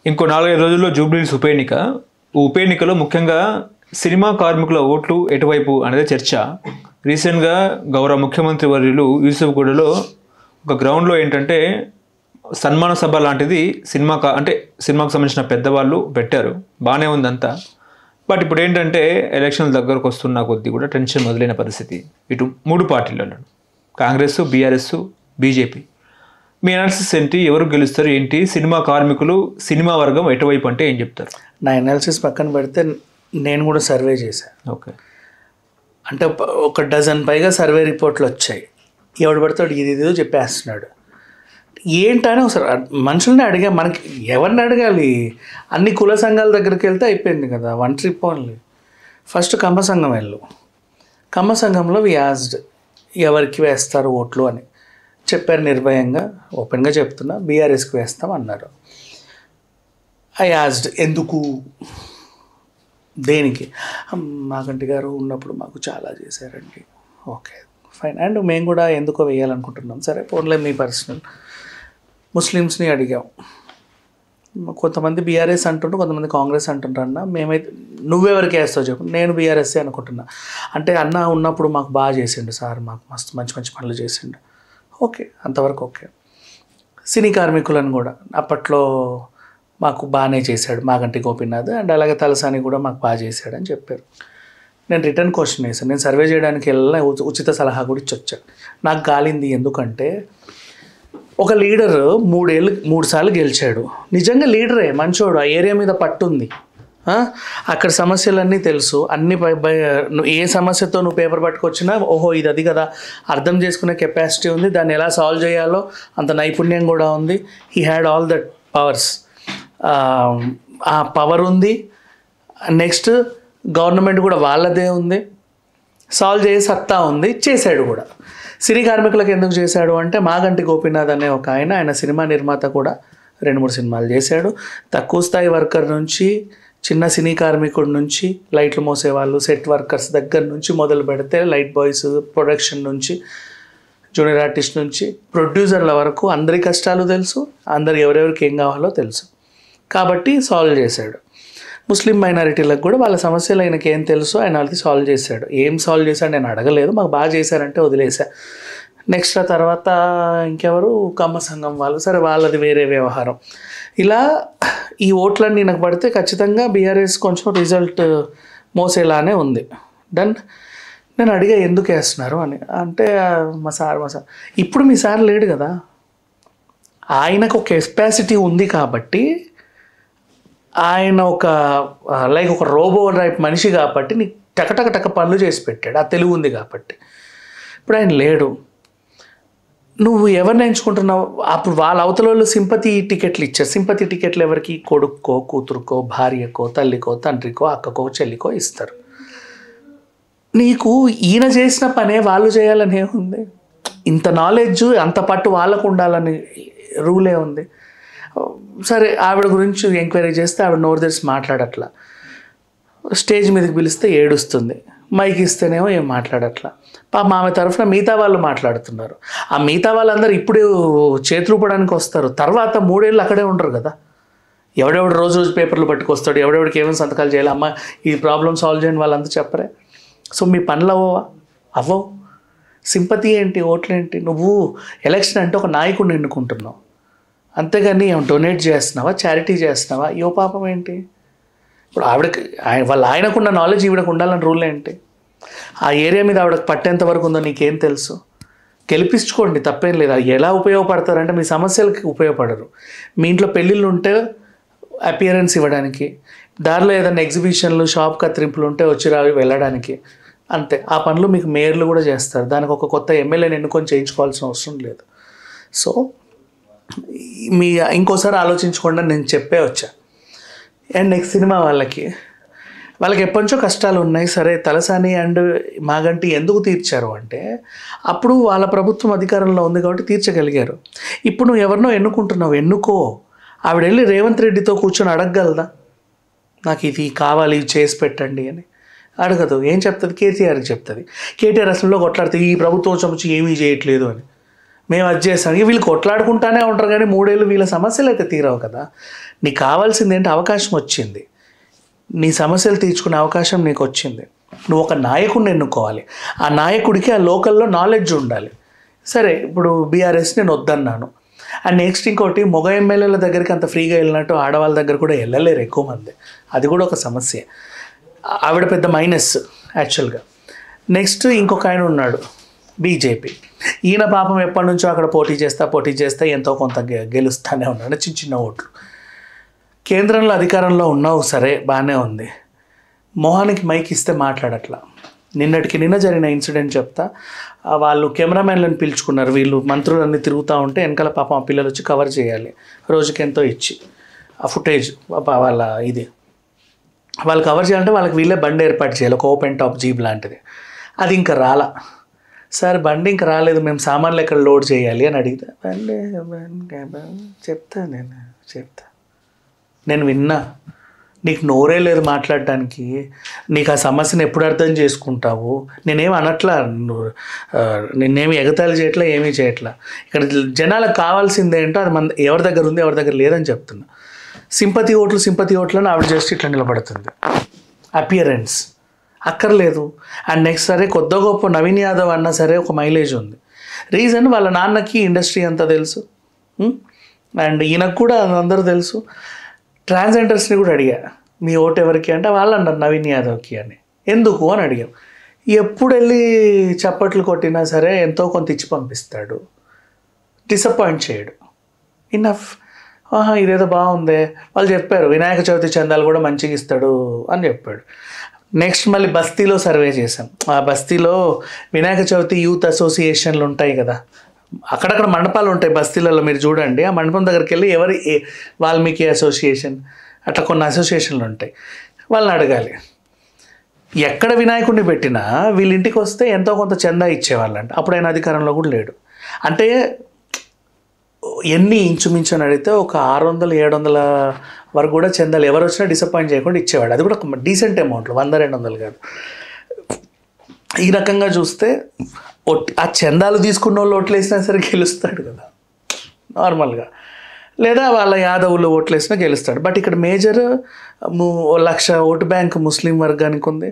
ఇంకో 4-5 రోజుల్లో జూబ్లీహిల్స్ ఉప ఎన్నిక. ఉప ఎన్నికలో ముఖ్యంగా సినిమా కార్మికుల ఓట్లు ఎటువైపు అనేది చర్చ. రీసెంట్గా గౌరవ ముఖ్యమంత్రి వర్యులు యూసుఫ్గూడలో ఒక గ్రౌండ్లో ఏంటంటే సన్మాన సభ లాంటిది సినిమాకు సంబంధించిన పెద్దవాళ్ళు పెట్టారు. బాగానే ఉందంతా. బట్ ఇప్పుడు ఏంటంటే ఎలక్షన్ల దగ్గరకు వస్తున్న కొద్దీ కూడా టెన్షన్ మొదలైన పరిస్థితి ఇటు 3 పార్టీలలో, కాంగ్రెస్, బీఆర్ఎస్, బీజేపీ. మీ అనాలిసిస్ ఏంటి? ఎవరు గెలుస్తారు ఏంటి? సినిమా కార్మికులు, సినిమా వర్గం ఎటువైపు అంటే ఏం చెప్తారు? నా అనాలిసిస్ పక్కన పెడితే నేను కూడా సర్వే చేశాను. ఓకే, అంటే ఒక డజన్ పైగా సర్వే రిపోర్ట్లు వచ్చాయి. ఎవడు పడతాడు ఇదేదో చెప్పేస్తున్నాడు. ఏంటని ఒకసారి మనుషుల్ని అడిగా. మనకి ఎవరిని అడగాలి? అన్ని కుల సంఘాల దగ్గరికి వెళ్తే అయిపోయింది కదా, వన్ ట్రిప్ ఓన్లీ. ఫస్ట్ కమ్మ సంఘం వెళ్ళు. కమ్మ సంఘంలో వి యాజ్డ్ ఎవరికి వేస్తారు ఓట్లు అని చెప్పారు నిర్భయంగా. ఓపెన్గా చెప్తున్నా, బీఆర్ఎస్కి వేస్తాం అన్నారు. ఐ యాజ్డ్ ఎందుకు, దేనికి? మాగంటి గారు ఉన్నప్పుడు మాకు చాలా చేశారండి. ఓకే ఫైన్, అండ్ మేము కూడా ఎందుకో వేయాలనుకుంటున్నాం. సరే పోన్లే, మీ పర్సనల్. ముస్లిమ్స్ని అడిగాం. కొంతమంది బీఆర్ఎస్ అంటుండ్రు, కొంతమంది కాంగ్రెస్ అంటుండ్రు. అన్న మేమైతే నువ్వెవరికి వేస్తావు చెప్పు. నేను బీఆర్ఎస్ఏ అనుకుంటున్నా. అంటే అన్న ఉన్నప్పుడు మాకు బాగా చేసిండు సార్, మాకు మస్తు మంచి మంచి పనులు చేసిండు. ఓకే, అంతవరకు ఓకే. సినీ కార్మికులను కూడా అప్పట్లో మాకు బాగానే చేశాడు మాగంటి గోపీనాథ్, అండ్ అలాగే తలసాని కూడా మాకు బాగా చేశాడని చెప్పారు. నేను రిటర్న్ క్వశ్చన్ వేసాను. నేను సర్వే చేయడానికి వెళ్ళిన ఉచిత సలహా కూడా ఇచ్చి వచ్చాను. నాకు గాలింది. ఎందుకంటే ఒక లీడరు 3 సార్లు గెలిచాడు. నిజంగా లీడరే, మంచోడు, ఆ ఏరియా మీద పట్టుంది, అక్కడ సమస్యలన్నీ తెలుసు. అన్ని ఏ సమస్యతో నువ్వు పేపర్ పట్టుకొచ్చినా ఓహో ఇది అది కదా అర్థం చేసుకునే కెపాసిటీ ఉంది. దాన్ని ఎలా సాల్వ్ చేయాలో అంత నైపుణ్యం కూడా ఉంది. He had all that powers. ఆ పవర్ ఉంది. నెక్స్ట్ గవర్నమెంట్ కూడా వాళ్ళదే ఉంది, సాల్వ్ చేసే సత్తా ఉంది, చేశాడు కూడా. సినీ కార్మికులకు ఎందుకు చేశాడు అంటే మాగంటి గోపీనాథ్ అనే ఒక ఆయన సినిమా నిర్మాత కూడా 2-3 సినిమాలు చేశాడు. తక్కువ స్థాయి వర్కర్ నుంచి, చిన్న సినీ కార్మికుడి నుంచి, లైట్లు మోసేవాళ్ళు, సెట్ వర్కర్స్ దగ్గర నుంచి మొదలు పెడితే లైట్ బాయ్స్, ప్రొడక్షన్ నుంచి, జూనియర్ ఆర్టిస్ట్ నుంచి ప్రొడ్యూసర్ల వరకు అందరి కష్టాలు తెలుసు, అందరు ఎవరెవరికి ఏం కావాలో తెలుసు. కాబట్టి సాల్వ్ చేశాడు. ముస్లిం మైనారిటీలకు కూడా వాళ్ళ సమస్యలు ఆయనకి ఏం తెలుసు, ఆయన వాళ్ళకి సాల్వ్ చేశాడు. ఏం సాల్వ్ చేశాడు నేను అడగలేదు, మాకు బాగా చేశారంటే వదిలేసా. నెక్స్ట్ ఆ తర్వాత ఇంకెవరు, కమ్మ సంఘం వాళ్ళు, సరే వాళ్ళది వేరే వ్యవహారం. ఇలా ఈ ఓట్లన్నీ నాకు పడితే ఖచ్చితంగా బీఆర్ఎస్ కొంచెం రిజల్ట్ మోసేలానే ఉంది. డన్. నేను అడిగా ఎందుకు వేస్తున్నారు అని. అంటే మా సార్ ఇప్పుడు మీ సార్ లేడు కదా, ఆయనకు ఒక కెపాసిటీ ఉంది కాబట్టి, ఆయన ఒక రోబో టైప్ మనిషి కాబట్టి నీకు టక పనులు చేసి పెట్టాడు. ఆ తెలుగు ఉంది కాబట్టి. ఇప్పుడు ఆయన లేడు, నువ్వు ఎవరిని ఎంచుకుంటున్నావు? అప్పుడు వాళ్ళ అవతల వాళ్ళు సింపతి టికెట్లు ఇచ్చారు. సింపతి టికెట్లు ఎవరికి? కొడుక్కో, కూతురుకో, భార్యకో, తల్లికో, తండ్రికో, అక్కకో, చెల్లికో ఇస్తారు. నీకు ఈయన చేసిన పనే వాళ్ళు చేయాలనే ఉంది. ఇంత నాలెడ్జ్, అంత పట్టు వాళ్ళకు ఉండాలని రూలే ఉంది. సరే, ఆవిడ గురించి ఎంక్వైరీ చేస్తే ఆవిడ నోరు తెరిచి మాట్లాడట్లా. స్టేజ్ మీదకి పిలిస్తే ఏడుస్తుంది, మైక్ ఇస్తేనేమో ఏం మాట్లాడట్లా. పాపం ఆమె తరఫున మిగతా వాళ్ళు మాట్లాడుతున్నారు. ఆ మిగతా వాళ్ళందరూ ఇప్పుడు చేతులు ఊపడానికి వస్తారు, తర్వాత 3 ఏళ్ళు అక్కడే ఉండరు కదా. ఎవడెవడు రోజు పేపర్లు పట్టుకొస్తాడు, ఎవడెవడికి ఏమైనా సంతకాలు చేయాలి, అమ్మ ఈ ప్రాబ్లం సాల్వ్ చేయని వాళ్ళంతా చెప్పరే. సో మీ పనులు అవ్వవు. సింపతి ఏంటి, ఓట్లేంటి? నువ్వు ఎలక్షన్ అంటే ఒక నాయకుడిని ఎన్నుకుంటున్నావు, అంతేగాని ఏం డొనేట్ చేస్తున్నావా, చారిటీ చేస్తున్నావా? యో పాపం ఏంటి? ఇప్పుడు ఆవిడకి ఆయనకున్న నాలెడ్జ్ ఈవిడకు ఉండాలని రూల్ ఏంటి? ఆ ఏరియా మీద ఆవిడకి పట్టేంత వరకు ఉందో నీకేం తెలుసు? గెలిపించుకోండి, తప్పేం లేదు. ఎలా ఉపయోగపడతారంటే మీ సమస్యలకి ఉపయోగపడరు. మీ ఇంట్లో పెళ్ళిళ్ళు ఉంటే అపియరెన్స్ ఇవ్వడానికి, దారిలో ఏదైనా ఎగ్జిబిషన్లు, షాప్ కత్తిరింపులు ఉంటే వచ్చి వెళ్ళడానికి, అంతే. ఆ పనులు మీకు మేయర్లు కూడా చేస్తారు. దానికి ఒక కొత్త ఎమ్మెల్యేని ఎన్నుకొని చేయించుకోవాల్సిన అవసరం లేదు. సో ఇంకోసారి ఆలోచించకుండా నేను చెప్పే వచ్చా. అండ్ నెక్స్ట్ సినిమా వాళ్ళకి ఎప్పటి నుంచో కష్టాలు ఉన్నాయి. సరే, తలసాని అండ్ మాగంటి ఎందుకు తీర్చారు అంటే అప్పుడు వాళ్ళ ప్రభుత్వం అధికారంలో ఉంది కాబట్టి తీర్చగలిగారు. ఇప్పుడు నువ్వు ఎవరినో ఎన్నుకుంటున్నావు, ఎన్నుకో. ఆవిడ వెళ్ళి రేవంత్ రెడ్డితో కూర్చొని అడగగలదా, నాకు ఇది కావాలి, ఇది చేసి పెట్టండి అని? అడగదు. ఏం చెప్తుంది? కేసీఆర్కి చెప్తుంది. కేటీఆర్ అసలు కొట్లాడితే ఈ ప్రభుత్వం వచ్చి ఏమీ చేయట్లేదు అని. మేము అది చేస్తాం. వీళ్ళు కొట్లాడుకుంటానే ఉంటారు కానీ 3 ఏళ్ళు వీళ్ళ సమస్యలు అయితే తీరవు కదా. నీకు కావాల్సింది ఏంటి? అవకాశం వచ్చింది, నీ సమస్యలు తీర్చుకునే అవకాశం నీకు వచ్చింది. నువ్వు ఒక నాయకుడిని ఎన్నుకోవాలి. ఆ నాయకుడికి ఆ లోకల్లో నాలెడ్జ్ ఉండాలి. సరే, ఇప్పుడు బీఆర్ఎస్ నేను వద్దన్నాను. అండ్ నెక్స్ట్ ఇంకోటి, మగ ఎమ్మెల్యేల దగ్గరికి అంత ఫ్రీగా వెళ్ళినట్టు ఆడవాళ్ళ దగ్గర కూడా వెళ్ళలేరు ఎక్కువ మంది. అది కూడా ఒక సమస్య. ఆవిడ పెద్ద మైనస్ యాక్చువల్గా. నెక్స్ట్ ఇంకొక ఆయన ఉన్నాడు బీజేపీ. ఈయన పాపం ఎప్పటి నుంచో అక్కడ పోటీ చేస్తా ఎంతో కొంత గెలుస్తూనే ఉన్నాడు, చిన్న చిన్న ఓట్లు. కేంద్రంలో అధికారంలో ఉన్నావు, సరే బాగానే ఉంది. మొహానికి మైక్ ఇస్తే మాట్లాడట్లా. నిన్న జరిగిన ఇన్సిడెంట్ చెప్తా. వాళ్ళు కెమెరామెన్లను పిలుచుకున్నారు, వీళ్ళు మంత్రులన్నీ తిరుగుతూ ఉంటే వెనకాల పాపం ఆ పిల్లలు వచ్చి కవర్ చేయాలి రోజుకి ఎంతో ఇచ్చి. ఆ ఫుటేజ్ వాళ్ళ ఇది వాళ్ళు కవర్ చేయాలంటే వాళ్ళకి వీళ్ళే బండి ఏర్పాటు చేయాలి, ఒక ఓపెన్ టాప్ జీప్ లాంటిది. అది ఇంకా రాలా. సార్ బండి ఇంకా రాలేదు, మేము సామాన్లు ఎక్కడ లోడ్ చేయాలి అని అడిగితే చెప్తా నేను విన్నా. నీకు నోరే లేదు మాట్లాడడానికి, నీకు ఆ సమస్యను ఎప్పుడు అర్థం చేసుకుంటావు? నేనేమి అనట్లా, నిన్నేమి ఎగతాళి చేయట్లా, ఏమీ చేయట్లా. ఇక్కడ జనాలకు కావాల్సింది ఏంటో అది మన ఎవరి దగ్గర ఉంది, ఎవరి దగ్గర లేదని చెప్తున్నా. సింపతి ఓట్లు అని ఆవిడ జస్ట్ ఇట్లా నిలబడుతుంది. అపియరెన్స్ అక్కర్లేదు. అండ్ నెక్స్ట్ సరే కొద్ద గొప్ప నవీన్ యాదవ్ అన్నా సరే ఒక మైలేజ్ ఉంది. రీజన్ వాళ్ళ నాన్నకి ఇండస్ట్రీ అంతా తెలుసు, అండ్ ఈయనకు కూడా అందరూ తెలుసు. ట్రాన్స్జెండర్స్ని కూడా అడిగా, మీ ఓటు ఎవరికి అంటే వాళ్ళు అన్నారు నవీన్ యాదవ్కి అని. ఎందుకు అని అడిగాం. ఎప్పుడు వెళ్ళి చప్పట్లు కొట్టినా సరే ఎంతో కొంత ఇచ్చి పంపిస్తాడు, డిసప్పాయింట్ చేయడు. ఇనఫ్. ఇదేదో బాగుందే. వాళ్ళు చెప్పారు వినాయక చవితి చందాలు కూడా మంచిగా ఇస్తాడు అని చెప్పాడు. నెక్స్ట్ మళ్ళీ బస్తీలో సర్వే చేశాం. ఆ బస్తీలో వినాయక చవితి యూత్ అసోసియేషన్లు ఉంటాయి కదా, అక్కడక్కడ మండపాలు ఉంటాయి బస్తీలలో, మీరు చూడండి. ఆ మండపం దగ్గరికి వెళ్ళి వాల్మీకి అసోసియేషన్ అట్లా కొన్ని అసోసియేషన్లు ఉంటాయి, వాళ్ళని అడగాలి. ఎక్కడ వినాయకుడిని పెట్టినా వీళ్ళింటికి వస్తే ఎంతో కొంత చందా ఇచ్చేవాళ్ళంట. అప్పుడు ఆయన అధికారంలో కూడా లేడు. అంటే ఎన్ని ఇంచుమించు అని అడిగితే ఒక 600-700 వరకు కూడా చందాలు ఎవరు వచ్చినా డిసప్పాయింట్ చేయకుండా ఇచ్చేవాడు. అది కూడా ఒక డీసెంట్ అమౌంట్లో, 100-200 కాదు. ఈ రకంగా చూస్తే ఆ చందాలు తీసుకున్న వాళ్ళు ఓట్లు వేసినా సరే గెలుస్తాడు కదా నార్మల్గా, లేదా వాళ్ళ యాదవులు ఓట్లు వేసినా గెలుస్తాడు. బట్ ఇక్కడ మేజర్ 1,00,000 ఓటు బ్యాంక్ ముస్లిం వర్గానికి ఉంది,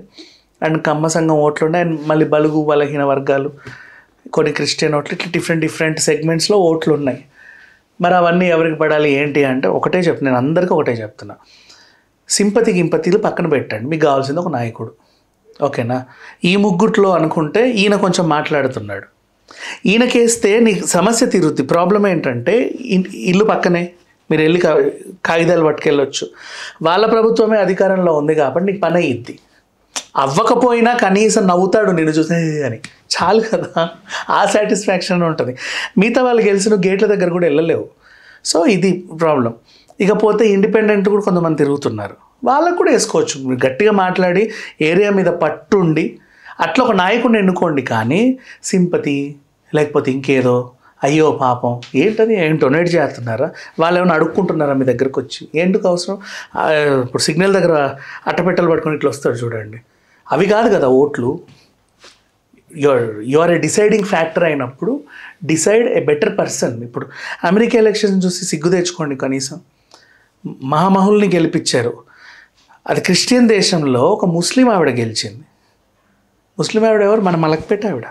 అండ్ కమ్మ సంఘం ఓట్లు ఉన్నాయి, అండ్ మళ్ళీ బలుగు బలహీన వర్గాలు, కొన్ని క్రిస్టియన్ ఓట్లు, ఇట్లా డిఫరెంట్ సెగ్మెంట్స్లో ఓట్లు ఉన్నాయి. మరి అవన్నీ ఎవరికి పడాలి ఏంటి అంటే నేను అందరికీ ఒకటే చెప్తున్నా. గింపతిలు పక్కన పెట్టండి, మీకు కావాల్సింది ఒక నాయకుడు, ఓకేనా? ఈ ముగ్గుట్లో అనుకుంటే ఈయన కొంచెం మాట్లాడుతున్నాడు, ఈయనకేస్తే నీకు సమస్య తీరుద్ది. ప్రాబ్లం ఏంటంటే ఇల్లు పక్కనే, మీరు వెళ్ళి కాగితాలు పట్టుకెళ్ళొచ్చు. వాళ్ళ ప్రభుత్వమే అధికారంలో ఉంది కాబట్టి నీకు పని అయ్యిద్ది. అవ్వకపోయినా కనీసం నవ్వుతాడు నేను చూసే అని, చాలు కదా, ఆ సాటిస్ఫాక్షన్ ఉంటుంది. మిగతా వాళ్ళు గెలిచిన గేట్ల దగ్గర కూడా వెళ్ళలేవు. సో ఇది ప్రాబ్లం. ఇకపోతే ఇండిపెండెంట్ కూడా కొంతమంది తిరుగుతున్నారు, వాళ్ళకు కూడా వేసుకోవచ్చు. మీరు గట్టిగా మాట్లాడి ఏరియా మీద పట్టుండి అట్లా ఒక నాయకుడిని ఎన్నుకోండి. కానీ సింపతి లేకపోతే ఇంకేదో అయ్యో పాపం ఏం డొనేట్ చేస్తున్నారా, వాళ్ళు ఏమైనా అడుక్కుంటున్నారా మీ దగ్గరకు వచ్చి, ఎందుకు అవసరం? ఇప్పుడు సిగ్నల్ దగ్గర అట్టపెట్టలు పట్టుకొని ఇట్లా వస్తాడు చూడండి, అవి కాదు కదా ఓట్లు. You are a deciding factor అయినప్పుడు డిసైడ్ ఏ బెటర్ పర్సన్. ఇప్పుడు అమెరికా ఎలక్షన్స్ చూసి సిగ్గు తెచ్చుకోండి. కనీసం మహామహుల్ని గెలిపించారు, అది క్రిస్టియన్ దేశంలో ఒక ముస్లిం ఆవిడ గెలిచింది. ముస్లిం ఆవిడ ఎవరు? మన మలక్పేట ఆవిడ.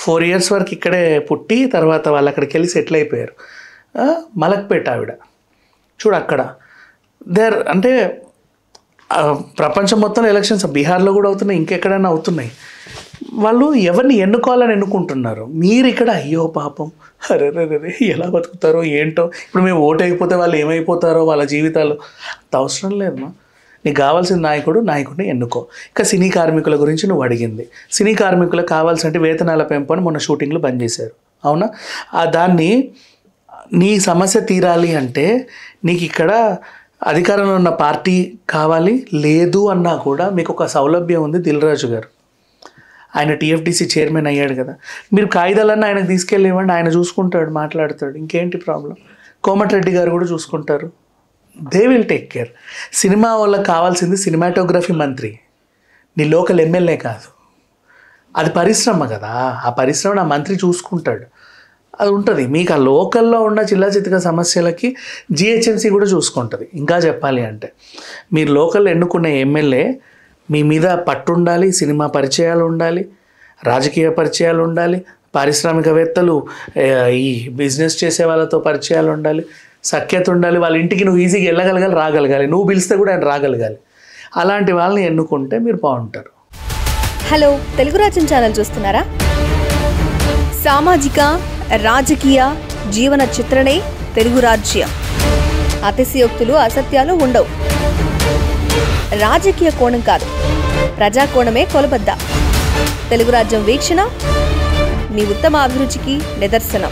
4 years వరకు ఇక్కడే పుట్టి తర్వాత వాళ్ళు అక్కడికి వెళ్ళి సెటిల్ అయిపోయారు. మలక్పేట ఆవిడ చూడు అక్కడ అంటే ప్రపంచం మొత్తంలో ఎలక్షన్స్ బీహార్లో కూడా అవుతున్నాయి, ఇంకెక్కడైనా అవుతున్నాయి. వాళ్ళు ఎవరిని ఎన్నుకోవాలని ఎన్నుకుంటున్నారు. మీరు ఇక్కడ అయ్యో పాపం అరే ఎలా బతుకుతారో ఏంటో, ఇప్పుడు మేము ఓటు అయిపోతే వాళ్ళు ఏమైపోతారో వాళ్ళ జీవితాలు, అంత అవసరం లేదమ్మా. నీకు కావాల్సిన నాయకుడిని ఎన్నుకో. ఇక సినీ కార్మికుల గురించి నువ్వు అడిగింది, సినీ కార్మికులకు కావాల్సిన వేతనాల పెంపు అని మొన్న షూటింగ్లు బంద్ చేశారు, అవునా? దాన్ని నీ సమస్య తీరాలి అంటే నీకు ఇక్కడ అధికారంలో ఉన్న పార్టీ కావాలి. లేదు అన్నా కూడా మీకు ఒక సౌలభ్యం ఉంది. దిల్ రాజు గారు ఆయన టీఎఫ్డీసీ చైర్మన్ అయ్యాడు కదా, మీరు కాగితాలన్నీ ఆయనకు తీసుకెళ్ళి ఇవ్వండి, ఆయన చూసుకుంటాడు, మాట్లాడతాడు, ఇంకేంటి ప్రాబ్లం. కోమటిరెడ్డి గారు కూడా చూసుకుంటారు. They will take care. Cinema వాళ్ళకి కావాల్సింది సినిమాటోగ్రఫీ మంత్రి, నీ లోకల్ ఎమ్మెల్యే కాదు. అది పరిశ్రమ కదా, ఆ పరిశ్రమ నా మంత్రి చూసుకుంటాడు. అది ఉంటుంది. మీకు ఆ లోకల్లో ఉన్న చిల్లచితక సమస్యలకి జిహెచ్ఎంసీ కూడా చూసుకుంటుంది. ఇంకా చెప్పాలి అంటే మీరు లోకల్లో ఎన్నుకునే ఎమ్మెల్యే మీ మీద పట్టు ఉండాలి, సినిమా పరిచయాలు ఉండాలి, రాజకీయ పరిచయాలు ఉండాలి, పారిశ్రామికవేత్తలు, ఈ బిజినెస్ చేసే వాళ్ళతో పరిచయాలు ఉండాలి, సఖ్యత ఉండాలి, వాళ్ళ ఇంటికి నువ్వు ఈజీగా వెళ్ళగలగాలి, రాగలగాలి, నువ్వు పిలిస్తే కూడా ఆయన రాగలగాలి. అలాంటి వాళ్ళని ఎన్నుకుంటే మీరు బాగుంటారు. హలో, తెలుగు రాజ్యం ఛానల్ చూస్తున్నారా? సామాజిక రాజకీయ జీవన చిత్రణే తెలుగు రాజ్యం. అతిశయోక్తులు అసత్యాలు ఉండవు. రాజకీయ కోణం కాదు, ప్రజా కోణమే కొలబద్ద. తెలుగు రాజ్యం వీక్షణ మీ ఉత్తమ అభిరుచికి నిదర్శనం.